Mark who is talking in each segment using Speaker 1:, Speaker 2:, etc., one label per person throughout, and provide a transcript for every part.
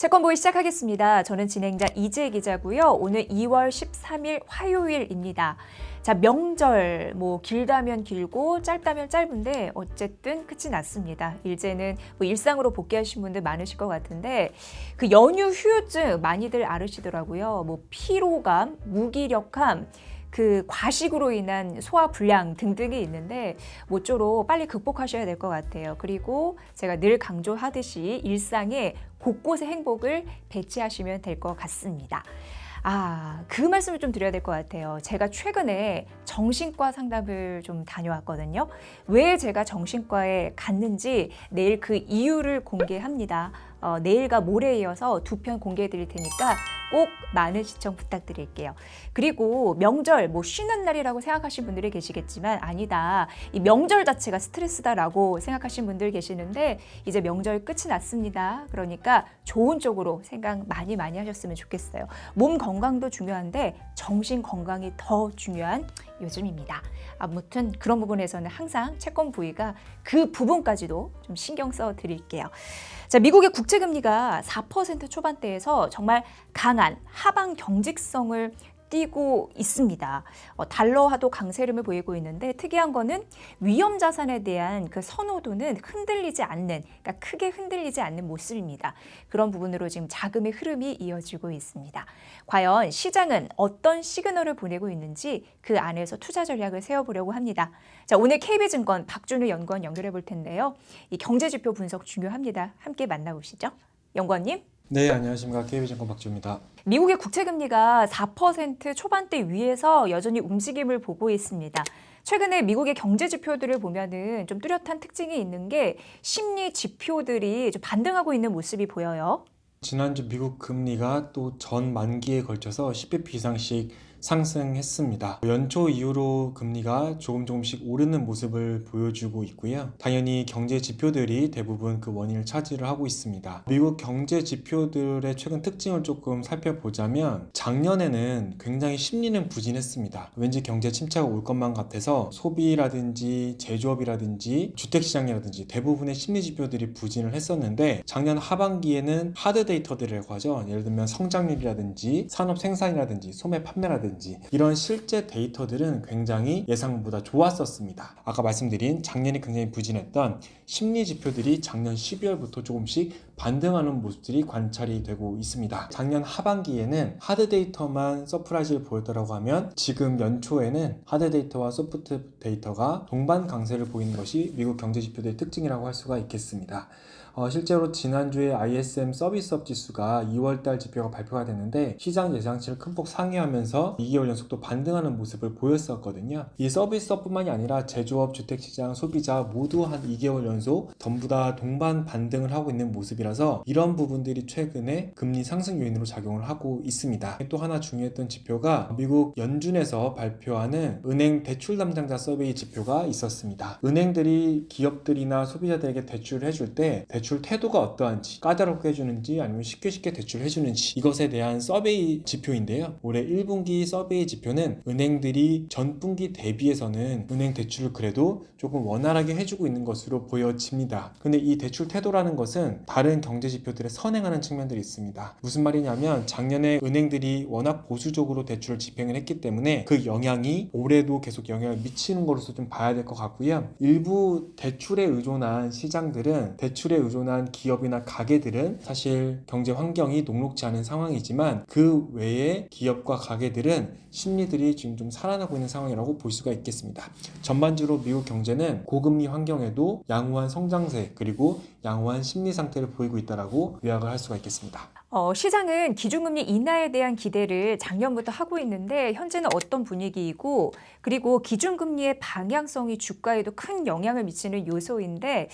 Speaker 1: 채권보이 시작하겠습니다. 저는 진행자 이재 기자고요. 오늘 2월 13일 화요일입니다. 자, 명절 길다면 길고 짧다면 짧은데 어쨌든 끝이 났습니다. 이제는 일상으로 복귀하신 분들 많으실 것 같은데 그 연휴 후유증 많이들 앓으시더라고요. 피로감, 무기력함, 그 과식으로 인한 소화 불량 등등이 있는데 모쪼록 빨리 극복하셔야 될 것 같아요. 그리고 제가 늘 강조하듯이 일상에 곳곳에 행복을 배치하시면 될 것 같습니다. 그 말씀을 좀 드려야 될 것 같아요. 제가 최근에 정신과 상담을 좀 다녀왔거든요. 왜 제가 정신과에 갔는지 내일 그 이유를 공개합니다. 내일과 모레에 이어서 2편 공개해 드릴 테니까 꼭 많은 시청 부탁드릴게요. 그리고 명절 쉬는 날이라고 생각하시는 분들이 계시겠지만 아니다. 이 명절 자체가 스트레스다라고 생각하시는 분들 계시는데 이제 명절 끝이 났습니다. 그러니까 좋은 쪽으로 생각 많이 하셨으면 좋겠어요. 몸 건강도 중요한데 정신 건강이 더 중요한 요즘입니다. 아무튼 그런 부분에서는 항상 채권 부위가 그 부분까지도 좀 신경 써 드릴게요. 자, 미국의 국채금리가 4% 초반대에서 정말 강한 하방 경직성을 띄고 있습니다. 달러화도 강세 흐름을 보이고 있는데 특이한 거는 위험 자산에 대한 그 선호도는 흔들리지 않는, 그러니까 크게 흔들리지 않는 모습입니다. 그런 부분으로 지금 자금의 흐름이 이어지고 있습니다. 과연 시장은 어떤 시그널을 보내고 있는지 그 안에서 투자 전략을 세워보려고 합니다. 자, 오늘 KB증권 박준우 연구원 연결해 볼 텐데요. 이 경제지표 분석 중요합니다. 함께 만나보시죠. 연구원님.
Speaker 2: 네, 안녕하십니까. KB증권 박주입니다.
Speaker 1: 미국의 국채금리가 4% 초반대 위에서 여전히 움직임을 보고 있습니다. 최근에 미국의 경제 지표들을 보면은 좀 뚜렷한 특징이 있는 게 심리 지표들이 좀 반등하고 있는 모습이 보여요.
Speaker 2: 지난주 미국 금리가 또 전 만기에 걸쳐서 10bp 이상씩 상승했습니다. 연초 이후로 금리가 조금씩 오르는 모습을 보여주고 있고요. 당연히 경제 지표들이 대부분 그 원인을 차지를 하고 있습니다. 미국 경제 지표들의 최근 특징을 조금 살펴보자면 작년에는 굉장히 심리는 부진했습니다. 왠지 경제 침체가 올 것만 같아서 소비라든지 제조업이라든지 주택시장이라든지 대부분의 심리 지표들이 부진을 했었는데 작년 하반기에는 하드 데이터들이라고 하죠. 예를 들면 성장률이라든지 산업 생산이라든지 소매 판매라든지 이런 실제 데이터들은 굉장히 예상보다 좋았었습니다. 아까 말씀드린 작년에 굉장히 부진했던 심리 지표들이 작년 12월부터 조금씩 반등하는 모습들이 관찰이 되고 있습니다. 작년 하반기에는 하드 데이터만 서프라이즈를 보였다고 하면 지금 연초에는 하드 데이터와 소프트 데이터가 동반 강세를 보이는 것이 미국 경제 지표들의 특징이라고 할 수가 있겠습니다. 실제로 지난주에 ISM 서비스업 지수가 2월달 지표가 발표가 됐는데 시장 예상치를 큰 폭 상회하면서 2개월 연속 또 반등하는 모습을 보였었거든요. 이 서비스업뿐만이 아니라 제조업, 주택시장, 소비자 모두 한 2개월 연속 전부 다 동반 반등을 하고 있는 모습이라서 이런 부분들이 최근에 금리 상승 요인으로 작용을 하고 있습니다. 또 하나 중요했던 지표가 미국 연준에서 발표하는 은행 대출 담당자 서베이 지표가 있었습니다. 은행들이 기업들이나 소비자들에게 대출을 해줄 때 대출 태도가 어떠한지, 까다롭게 해주는지 아니면 쉽게 대출을 해주는지 이것에 대한 서베이 지표인데요. 올해 1분기 서베이 지표는 은행들이 전분기 대비해서는 은행 대출을 그래도 조금 원활하게 해주고 있는 것으로 보여집니다. 근데 이 대출 태도라는 것은 다른 경제 지표들에 선행하는 측면들이 있습니다. 무슨 말이냐면 작년에 은행들이 워낙 보수적으로 대출을 집행을 했기 때문에 그 영향이 올해도 계속 영향을 미치는 것으로서 좀 봐야 될 것 같고요. 일부 대출에 의존한 시장들은 대출에 의존한 기업이나 가게들은 사실 경제 환경이 녹록지 않은 상황이지만 그 외에 기업과 가게들은 심리들이 지금 좀 살아나고 있는 상황이라고 볼 수가 있겠습니다. 전반적으로 미국 경제는 고금리 환경에도 양호한 성장세 그리고 양호한 심리 상태를 보이고 있다고 요약을 할 수가 있겠습니다.
Speaker 1: 시장은 기준금리 인하에 대한 기대를 작년부터 하고 있는데 현재는 어떤 분위기이고 그리고 기준금리의 방향성이 주가에도 큰 영향을 미치는 요소인데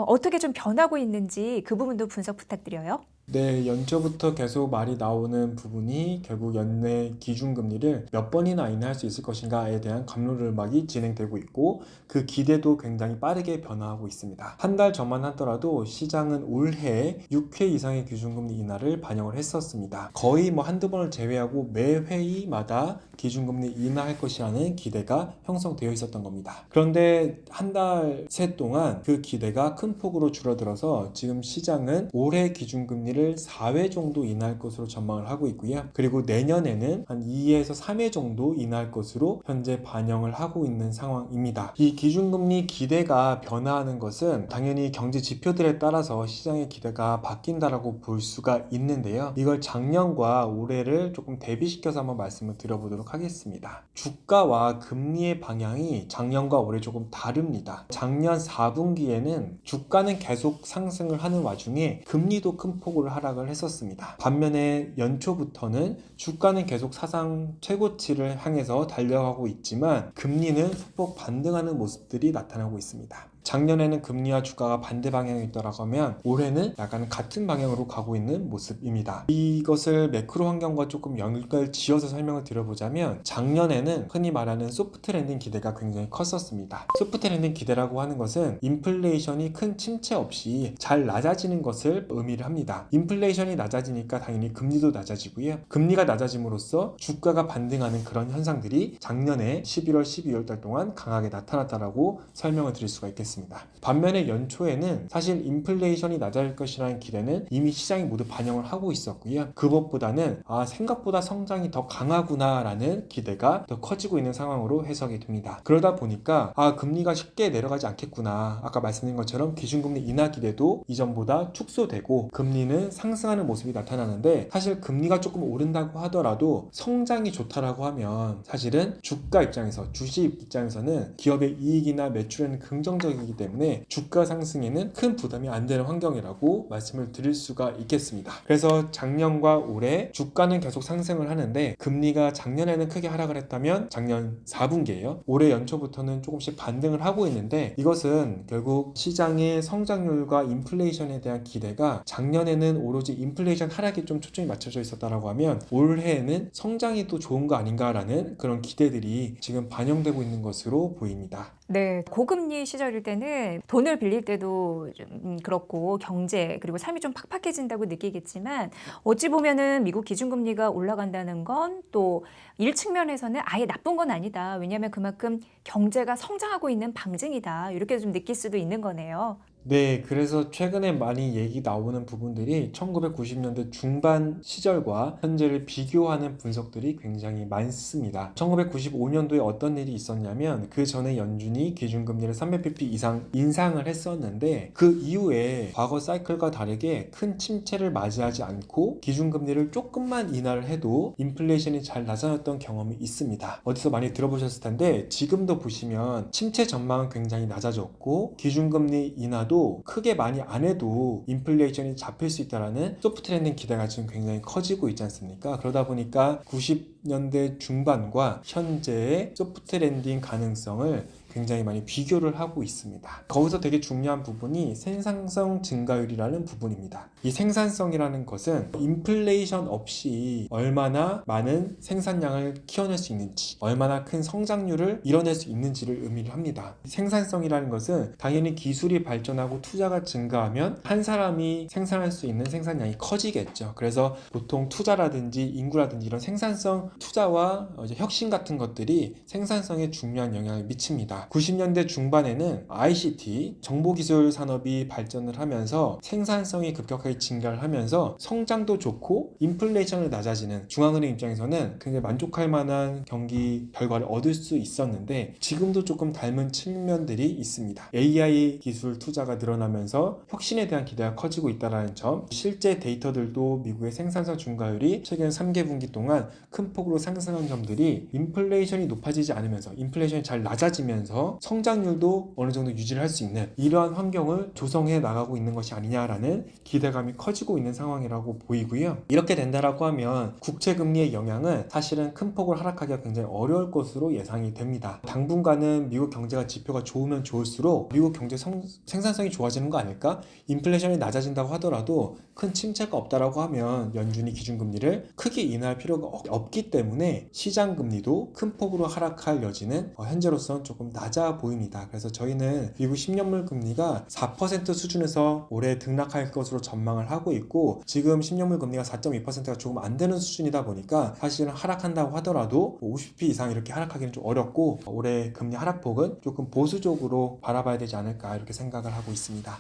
Speaker 1: 어떻게 좀 변하고 있는지 그 부분도 분석 부탁드려요.
Speaker 2: 네, 연초부터 계속 말이 나오는 부분이 결국 연내 기준금리를 몇 번이나 인하할 수 있을 것인가에 대한 갑론을박이 진행되고 있고 그 기대도 굉장히 빠르게 변화하고 있습니다. 한 달 전만 하더라도 시장은 올해 6회 이상의 기준금리 인하를 반영을 했었습니다. 거의 한두 번을 제외하고 매 회의마다 기준금리 인하할 것이라는 기대가 형성되어 있었던 겁니다. 그런데 한 달 새 동안 그 기대가 큰 폭으로 줄어들어서 지금 시장은 올해 기준금리를 금리를 4회 정도 인하할 것으로 전망을 하고 있고요. 그리고 내년에는 한 2에서 3회 정도 인하할 것으로 현재 반영을 하고 있는 상황입니다. 이 기준금리 기대가 변화하는 것은 당연히 경제 지표들에 따라서 시장의 기대가 바뀐다라고 볼 수가 있는데요. 이걸 작년과 올해를 조금 대비시켜서 한번 말씀을 드려보도록 하겠습니다. 주가와 금리의 방향이 작년과 올해 조금 다릅니다. 작년 4분기에는 주가는 계속 상승을 하는 와중에 금리도 큰 폭으로 하락을 했었습니다. 반면에 연초부터는 주가는 계속 사상 최고치를 향해서 달려가고 있지만 금리는 소폭 반등하는 모습들이 나타나고 있습니다. 작년에는 금리와 주가가 반대 방향이었다고 하면 올해는 약간 같은 방향으로 가고 있는 모습입니다. 이것을 매크로 환경과 조금 연결 지어서 설명을 드려보자면 작년에는 흔히 말하는 소프트 랜딩 기대가 굉장히 컸었습니다. 소프트 랜딩 기대라고 하는 것은 인플레이션이 큰 침체 없이 잘 낮아지는 것을 의미를 합니다. 인플레이션이 낮아지니까 당연히 금리도 낮아지고요. 금리가 낮아짐으로써 주가가 반등하는 그런 현상들이 작년에 11월, 12월 달 동안 강하게 나타났다라고 설명을 드릴 수가 있겠습니다. 반면에 연초에는 사실 인플레이션이 낮아질 것이라는 기대는 이미 시장이 모두 반영을 하고 있었고요. 그것보다는 생각보다 성장이 더 강하구나 라는 기대가 더 커지고 있는 상황으로 해석이 됩니다. 그러다 보니까 금리가 쉽게 내려가지 않겠구나, 아까 말씀드린 것처럼 기준금리 인하 기대도 이전보다 축소되고 금리는 상승하는 모습이 나타나는데, 사실 금리가 조금 오른다고 하더라도 성장이 좋다라고 하면 사실은 주가 입장에서, 주식 입장에서는 기업의 이익이나 매출에는 긍정적이기 때문에 주가 상승에는 큰 부담이 안 되는 환경이라고 말씀을 드릴 수가 있겠습니다. 그래서 작년과 올해 주가는 계속 상승을 하는데 금리가 작년에는 크게 하락을 했다면 작년 4분기에요. 올해 연초부터는 조금씩 반등을 하고 있는데, 이것은 결국 시장의 성장률과 인플레이션에 대한 기대가 작년에는 오로지 인플레이션 하락에 좀 초점이 맞춰져 있었다라고 하면 올해에는 성장이 또 좋은 거 아닌가라는 그런 기대들이 지금 반영되고 있는 것으로 보입니다.
Speaker 1: 네, 고금리 시절일 때는 돈을 빌릴 때도 좀 그렇고 경제 그리고 삶이 좀 팍팍해진다고 느끼겠지만, 어찌 보면은 미국 기준금리가 올라간다는 건 또 일 측면에서는 아예 나쁜 건 아니다. 왜냐하면 그만큼 경제가 성장하고 있는 방증이다. 이렇게 좀 느낄 수도 있는 거네요.
Speaker 2: 네, 그래서 최근에 많이 얘기 나오는 부분들이 1990년대 중반 시절과 현재를 비교하는 분석들이 굉장히 많습니다. 1995년도에 어떤 일이 있었냐면, 그 전에 연준이 기준금리를 300bp 이상 인상을 했었는데, 그 이후에 과거 사이클과 다르게 큰 침체를 맞이하지 않고 기준금리를 조금만 인하를 해도 인플레이션이 잘 나타났던 경험이 있습니다. 어디서 많이 들어보셨을 텐데, 지금도 보시면 침체 전망은 굉장히 낮아졌고 기준금리 인하도 크게 많이 안 해도 인플레이션이 잡힐 수 있다는 소프트 랜딩 기대가 지금 굉장히 커지고 있지 않습니까? 그러다 보니까 90년대 중반과 현재의 소프트 랜딩 가능성을 굉장히 많이 비교를 하고 있습니다. 거기서 되게 중요한 부분이 생산성 증가율이라는 부분입니다. 이 생산성이라는 것은 인플레이션 없이 얼마나 많은 생산량을 키워낼 수 있는지, 얼마나 큰 성장률을 이뤄낼 수 있는지를 의미를 합니다. 생산성이라는 것은 당연히 기술이 발전하고 투자가 증가하면 한 사람이 생산할 수 있는 생산량이 커지겠죠. 그래서 보통 투자라든지 인구라든지 이런 생산성 투자와 혁신 같은 것들이 생산성에 중요한 영향을 미칩니다. 90년대 중반에는 ICT, 정보기술 산업이 발전을 하면서 생산성이 급격하게 증가를 하면서 성장도 좋고 인플레이션이 낮아지는 중앙은행 입장에서는 굉장히 만족할 만한 경기 결과를 얻을 수 있었는데, 지금도 조금 닮은 측면들이 있습니다. AI 기술 투자가 늘어나면서 혁신에 대한 기대가 커지고 있다는 점, 실제 데이터들도 미국의 생산성 증가율이 최근 3개분기 동안 큰 폭으로 상승한 점들이 인플레이션이 높아지지 않으면서, 인플레이션이 잘 낮아지면서 성장률도 어느 정도 유지를 할 수 있는 이러한 환경을 조성해 나가고 있는 것이 아니냐라는 기대감이 커지고 있는 상황이라고 보이고요. 이렇게 된다라고 하면 국채금리의 영향은 사실은 큰 폭으로 하락하기가 굉장히 어려울 것으로 예상이 됩니다. 당분간은 미국 경제가 지표가 좋으면 좋을수록 미국 경제 생산성이 좋아지는 거 아닐까? 인플레이션이 낮아진다고 하더라도 큰 침체가 없다라고 하면 연준이 기준금리를 크게 인하할 필요가 없기 때문에 시장금리도 큰 폭으로 하락할 여지는 현재로서는 조금 낮아 보입니다. 그래서 저희는 미국 10년물 금리가 4% 수준에서 올해 등락할 것으로 전망을 하고 있고, 지금 10년물 금리가 4.2%가 조금 안 되는 수준이다 보니까 사실은 하락한다고 하더라도 50bp 이상 이렇게 하락하기는 좀 어렵고, 올해 금리 하락폭은 조금 보수적으로 바라봐야 되지 않을까 이렇게 생각을 하고 있습니다.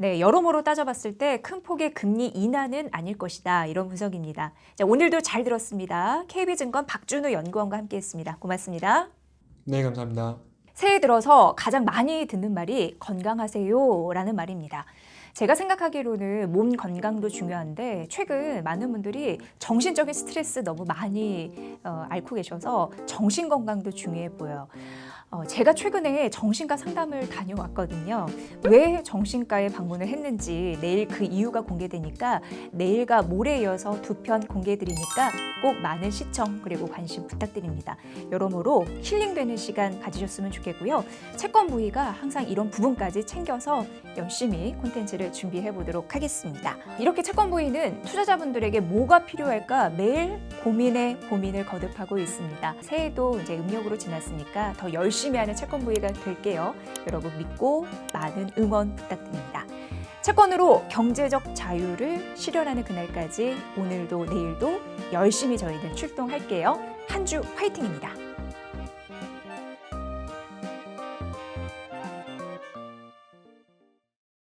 Speaker 1: 네, 여러모로 따져봤을 때 큰 폭의 금리 인하는 아닐 것이다. 이런 분석입니다. 자, 오늘도 잘 들었습니다. KB증권 박준우 연구원과 함께했습니다. 고맙습니다.
Speaker 2: 네, 감사합니다.
Speaker 1: 새해 들어서 가장 많이 듣는 말이 건강하세요라는 말입니다. 제가 생각하기로는 몸 건강도 중요한데 최근 많은 분들이 정신적인 스트레스 너무 많이 앓고 계셔서 정신 건강도 중요해 보여요. 제가 최근에 정신과 상담을 다녀왔거든요. 왜 정신과에 방문을 했는지 내일 그 이유가 공개되니까 내일과 모레에 이어서 2편 공개해드리니까 꼭 많은 시청 그리고 관심 부탁드립니다. 여러모로 힐링되는 시간 가지셨으면 좋겠고요. 채권 부위가 항상 이런 부분까지 챙겨서 열심히 콘텐츠를 준비해 보도록 하겠습니다. 이렇게 채권 부위는 투자자분들에게 뭐가 필요할까 매일 고민을 거듭하고 있습니다. 새해도 이제 음력으로 지났으니까 더 열심히 하는 채권 부위가 될게요. 여러분 믿고 많은 응원 부탁드립니다. 채권으로 경제적 자유를 실현하는 그날까지 오늘도 내일도 열심히 저희는 출동할게요. 한 주 화이팅입니다.